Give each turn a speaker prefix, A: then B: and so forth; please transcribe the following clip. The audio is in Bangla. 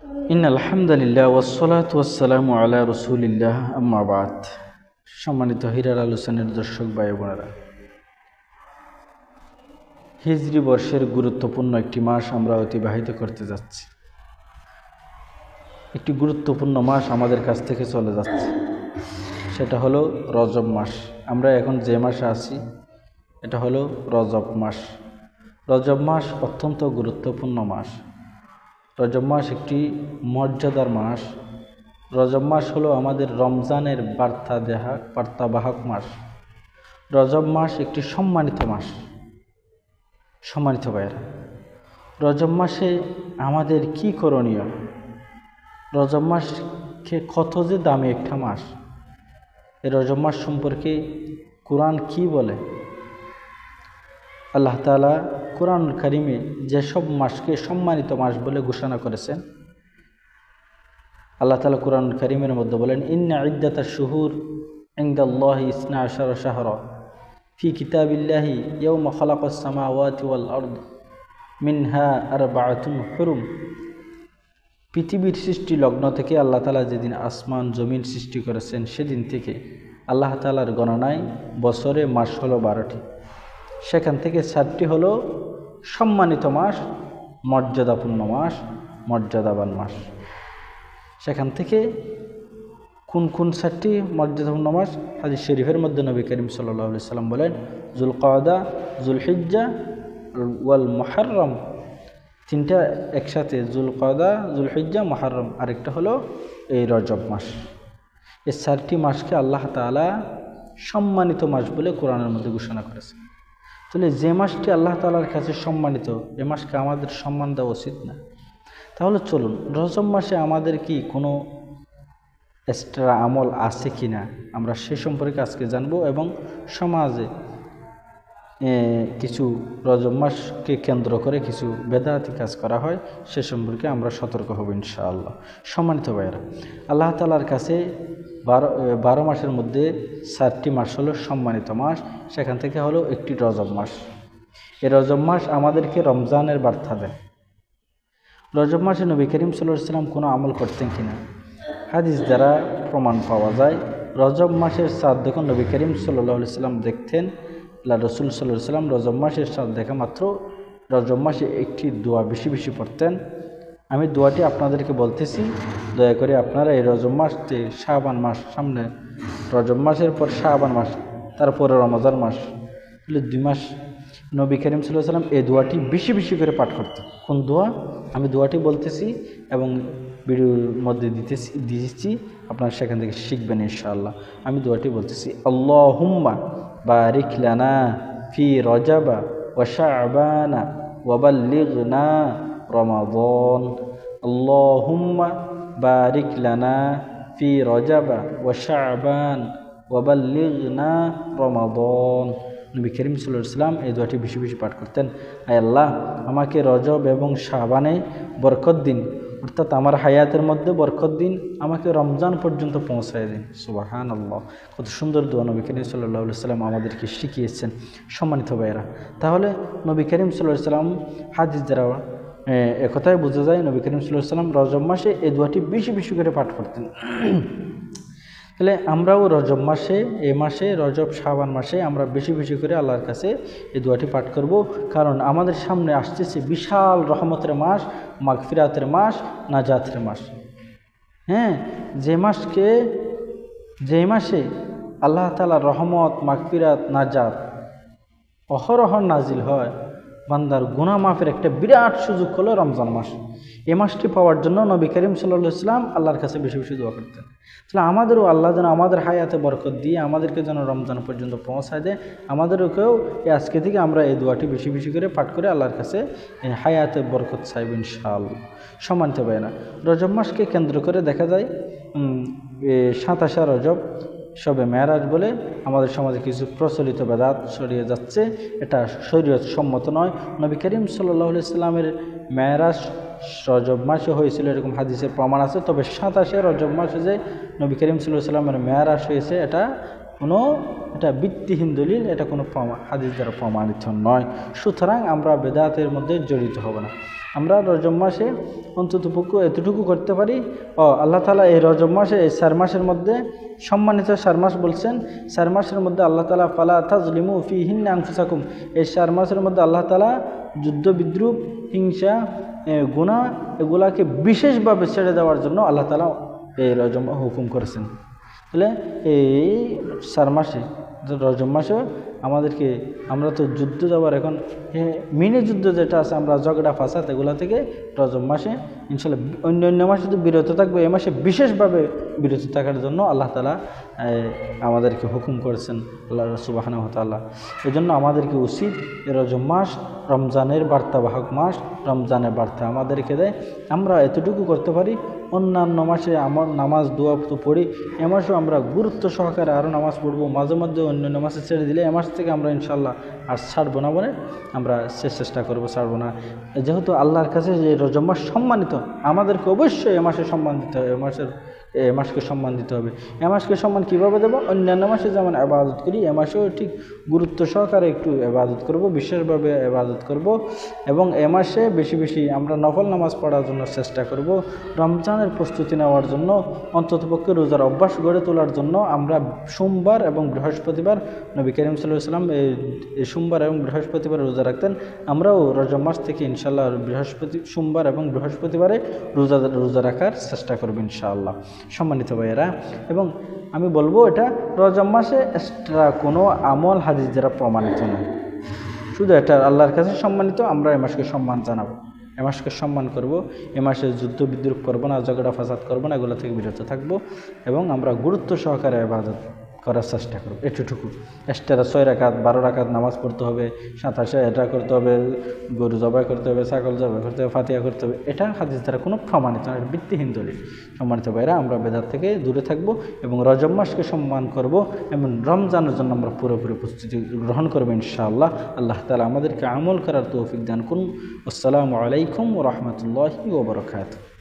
A: ইন্নাল হামদুলিল্লাহ ওয়াসসালাতু ওয়াসসালামু আলা রাসূলিল্লাহ আম্মা বাদ। সম্মানিত হীরার আলোচনার দর্শক ভাই বোনেরা, হিজরি বর্ষের গুরুত্বপূর্ণ একটি মাস আমরা অতিবাহিত করতে যাচ্ছি। একটি গুরুত্বপূর্ণ মাস আমাদের কাছ থেকে চলে যাচ্ছে, সেটা হলো রজব মাস। আমরা এখন যে মাসে আছি এটা হলো রজব মাস। রজব মাস অত্যন্ত গুরুত্বপূর্ণ মাস। রজব মাস একটি মর্যাদার মাস। রজব মাস হলো আমাদের রমজানের বার্তাবাহক মাস। রজব মাস একটি সম্মানিত মাস। সম্মানিত ভাইয়েরা, রজব মাসে আমাদের কি করণীয়? রজব মাসকে কত যে দামি একটা মাস। এই রজব মাস সম্পর্কে কোরআন কি বলে? আল্লাহ তাআলা কোরআনুল কারিমে যেসব মাসকে সম্মানিত মাস বলে ঘোষণা করেছেন, আল্লাহ তাআলা কোরআনুল কারিমের মধ্যে বলেন, ইন্না ইদ্দাতাশ শুহুর ইনদাল্লাহি ইসনা আশারা শাহরা ফি কিতাবিল্লাহি ইয়াওমা খালাকাস সামাওয়াতি ওয়াল আরদ মিনহা আরবাআতুন হুরুম। পৃথিবীর সৃষ্টি লগ্ন থেকে আল্লাহ তাআলা যেদিন আসমান জমিন সৃষ্টি করেছেন, সেদিন থেকে আল্লাহ তাআলার গণনায় বছরে মাস হলো 12টি। সেখান থেকে 7টি হলো সম্মানিত মাস, মর্যাদাপূর্ণ মাস, মর্যাদাবান মাস। সেখান থেকে কোন কোন 7টি মর্যাদাপূর্ণ মাস? হাদিস শরীফের মধ্যে নবী করিম সাল্লাল্লাহু আলাইহি সাল্লাম বলেন, যুলকাদা, যুলহিজ্জা ওয়াল মুহররম। 3টা একসাথে, যুলকাদা, যুলহিজ্জা, মুহররম। আরেকটা হলো এই রজব মাস। এই 4টি মাসকে আল্লাহ তাআলা সম্মানিত মাস বলে কোরআনের মধ্যে ঘোষণা করেছেন। তাহলে যে মাসটি আল্লাহ তাআলার কাছে সম্মানিত, এ মাসকে আমাদের সম্মান দেওয়া উচিত না? তাহলে চলুন, রজব মাসে আমাদের কি কোনো এক্সট্রা আমল আছে কি না আমরা সে সম্পর্কে আজকে জানবো, এবং সমাজে কিছু রজব মাসকে কেন্দ্র করে কিছু বেদাতি কাজ করা হয় সে সম্পর্কে আমরা সতর্ক হব ইনশাআল্লাহ। সম্মানিত ভাইয়েরা, আল্লাহ তাআলার কাছে 12 মাসের মধ্যে 4টি মাস হলো সম্মানিত মাস। সেখান থেকে হলো একটি রজব মাস। এই রজব মাস আমাদেরকে রমজানের বার্তা দেয়। রজব মাসে নবী করিম সাল্লাল্লাহু আলাইহি সাল্লাম কোনো আমল করতেন কিনা? হাদিস দ্বারা প্রমাণ পাওয়া যায়। রজব মাসের চাঁদ যখন নবী করিম সাল্লাল্লাহু আলাইহি সাল্লাম দেখতেন, আল্লাহ রাসূল সাল্লাল্লাহু আলাইহি সাল্লাম রজব মাসের চাঁদ দেখা মাত্র রজব মাসে একটি দোয়া বেশি বেশি পড়তেন। আমি দোয়াটি আপনাদেরকে বলতেছি, দয়া করে আপনারা এই রজব মাসটি, শাবান মাস সামনে, রজব মাসের পর শাবান মাস, তারপরে রমজান মাস, 2 মাস নবী করিম সাল্লাল্লাহু আলাইহি সাল্লাম এই দোয়াটি বেশি বেশি করে পাঠ করতেন। কোন দোয়া? আমি দোয়াটি বলতেছি এবং ভিডিওর মধ্যে দিয়েছি, আপনারা সেখান থেকে শিখবেন ইনশাআল্লাহ। আমি দোয়াটি বলতেছি, আল্লাহুম্মা বারিক লানা ফি রজবা ওয়া শাবানা ওয়া বাল্লিগনা রমাদান। আল্লাহুম্মা বারিক লানা ফি রজবা ওয়া শাবান ওয়া বাল্লিগনা রমাদান। নবী করিম সাল্লাল্লাহু আলাইহি সাল্লাম এই দোয়াটি বেশি বেশি পাঠ করতেন। আয় আল্লাহ, আমাকে রজব এবং শাবানে বরকত দিন, অর্থাৎ আমার হায়াতের মধ্যে বরকত দিন, আমাকে রমজান পর্যন্ত পৌঁছায় দিন। সুবহানাল্লাহ, কত সুন্দর দোয়া নবী করিম সাল্লাল্লাহু আলাইহি সাল্লাম আমাদেরকে শিখিয়েছেন। সম্মানিত ভাইয়েরা, তাহলে নবী করিম সাল্লাল্লাহু আলাইহি সাল্লাম হাদিস দ্বারা একথাই বোঝা যায়, নবী করিম সাল্লাল্লাহু আলাইহি সাল্লাম রজব মাসে এই দোয়াটি বেশি বেশি করে পাঠ করতেন। তাহলে আমরাও রজব মাসে, এই মাসে রজব শাবান মাসে আমরা বেশি বেশি করে আল্লাহর কাছে এই দোয়াটি পাঠ করব, কারণ আমাদের সামনে আসতেছে বিশাল রহমতের মাস, মাগফিরাতের মাস, নাজাতের মাস। যে মাসে আল্লাহ তাআলার রহমত, মাগফিরাত, নাজাত অহরহ নাজিল হয়, বান্দার গুনাহ মাফের একটা বিরাট সুযোগ হলো রমজান মাস। এই মাসটি পাওয়ার জন্য নবী করিম সাল্লাল্লাহু আলাইহি সাল্লাম আল্লাহর কাছে বেশি বেশি দোয়া করতেন। তাহলে আমাদেরও আল্লাহ যেন আমাদের হায়াতে বরকত দিয়ে আমাদেরকে যেন রমজান পর্যন্ত পৌঁছায় দেয়। আমাদেরকেও আজকে থেকে আমরা এই দোয়াটি বেশি বেশি করে পাঠ করে আল্লাহর কাছে হায়াতে বরকত চাইব ইনশাআল্লাহ। সম্মানিত ভাইয়েরা, রজব মাসকে কেন্দ্র করে দেখা যায় 27 রজব শবে মেরাজ বলে আমাদের সমাজে কিছু প্রচলিত বেদাত ছড়িয়ে যাচ্ছে। এটা শরীয়ত সম্মত নয়। নবী করিম সাল্লাল্লাহু আলাইহি সাল্লামের মেরাজ রজব মাসে হয়েছিল এরকম হাদিসের প্রমাণ আছে, তবে 27 রজব মাসে যে নবী করিম সাল্লাল্লাহু আলাইহি সাল্লামের মেরাজ হয়েছে এটা কোনো এটা ভিত্তিহীন দলিল, এটা কোনো হাদিস দ্বারা প্রমাণিত নয়। সুতরাং আমরা বেদাতের মধ্যে জড়িত হব না। আমরা রজব মাসে অন্ততপক্ষে এতটুকু করতে পারি, আল্লাহ তাআলা এই রজব মাসে, এই 4 মাসের মধ্যে সম্মানিত 4 মাস বলছেন, 4 মাসের মধ্যে আল্লাহ তাআলা ফালা তাজলিমু ফীহিন্না আনফুসাকুম, এই 4 মাসের মধ্যে আল্লাহ তাআলা যুদ্ধ বিদ্রুপ, হিংসা, গুনাহ এগুলাকে বিশেষভাবে ছেড়ে দেওয়ার জন্য আল্লাহ তাআলা এই রজব হুকুম করেছেন। তাহলে এই 4 মাসে, রজব মাসে আমাদেরকে, আমরা তো যুদ্ধ যাওয়ার এখন মিনি যুদ্ধ যেটা আছে, আমরা ঝগড়া ফাসাদ এগুলা থেকে রজব মাসে ইনশাল্লাহ, অন্য মাসে তো বিরত থাকবে, এই মাসে বিশেষভাবে বিরত থাকার জন্য আল্লাহ তাআলা আমাদেরকে হুকুম করেছেন, আল্লাহ সুবহানাহু ওয়া তাআলা। এই জন্য আমাদেরকে উচিত এই রজব মাস রমজানের বার্তাবাহক মাস, রমজানের বার্তা আমাদেরকে দেয়। আমরা এতটুকু করতে পারি, অন্যান্য মাসে আমার নামাজ দোয়া তো পড়ি, এ মাসেও আমরা গুরুত্ব সহকারে আরও নামাজ পড়বো, মাঝে মধ্যে অন্যান্য মাসে ছেড়ে দিলে এ মাস থেকে আমরা ইনশাল্লাহ আর ছাড়বো না বলে আমরা চেষ্টা করবো, ছাড়বো না। যেহেতু আল্লাহর কাছে যে রজব মাস সম্মানিত, আমাদেরকে অবশ্যই এ মাসে সম্মান দিতে হবে, এ মাসকে সম্মান দিতে হবে। এ মাসকে সম্মান কীভাবে দেবো? অন্যান্য মাসে যেমন ইবাদত করি, এ মাসেও ঠিক গুরুত্ব সহকারে একটু ইবাদত করব, বিশেষভাবে ইবাদত করব, এবং এ মাসে বেশি বেশি আমরা নফল নামাজ পড়ার জন্য চেষ্টা করব। রমজানের প্রস্তুতি নেওয়ার জন্য, অন্ততপক্ষে রোজার অভ্যাস গড়ে তোলার জন্য আমরা সোমবার এবং বৃহস্পতিবার, নবী করিম সাল্লাল্লাহু আলাইহি ওয়াসাল্লাম এই সোমবার এবং বৃহস্পতিবার রোজা রাখতেন। আমরাও রজব মাস থেকে ইনশাআল্লাহ সোমবার এবং বৃহস্পতিবারে রোজা রাখার চেষ্টা করব ইনশাআল্লাহ। সম্মানিত ভাইয়েরা, এবং আমি বলবো এটা রজব মাসে এক্সট্রা কোনো আমল হাদিস দ্বারা প্রমাণিত নয়, শুধু এটা আল্লাহর কাছে সম্মানিত। আমরা এ মাসকে সম্মান জানাবো, এ মাসকে সম্মান করব, এ মাসে যুদ্ধ বিদ্রুপ করবো না, ঝগড়া ফাসাদ করবো না, এগুলো থেকে বিরত থাকবো, এবং আমরা গুরুত্ব সহকারে ইবাদত করার চেষ্টা করব। এতটুকু এক্সট্রা 6 রাকাত 12 রাকাত নামাজ পড়তে হবে, 27 এটা করতে হবে, গরু জবাই করতে হবে, ছাগল জবাই করতে হবে, ফাতিহা করতে হবে, এটা হাদিস দ্বারা কোনো প্রমাণিত নয়, ভিত্তিহীন দলিল। সম্মানিত ভাইরা, আমরা বেদাত থেকে দূরে থাকব এবং রজব মাসকে সম্মান করব, এবং রমজানের জন্য আমরা পুরোপুরি প্রস্তুতি গ্রহণ করবো ইনশাআল্লাহ। আল্লাহ তাআলা আমাদেরকে আমল করার তৌফিক দান করুন। আসসালামু আলাইকুম ওয়া রাহমাতুল্লাহি ওয়া বারাকাতুহু।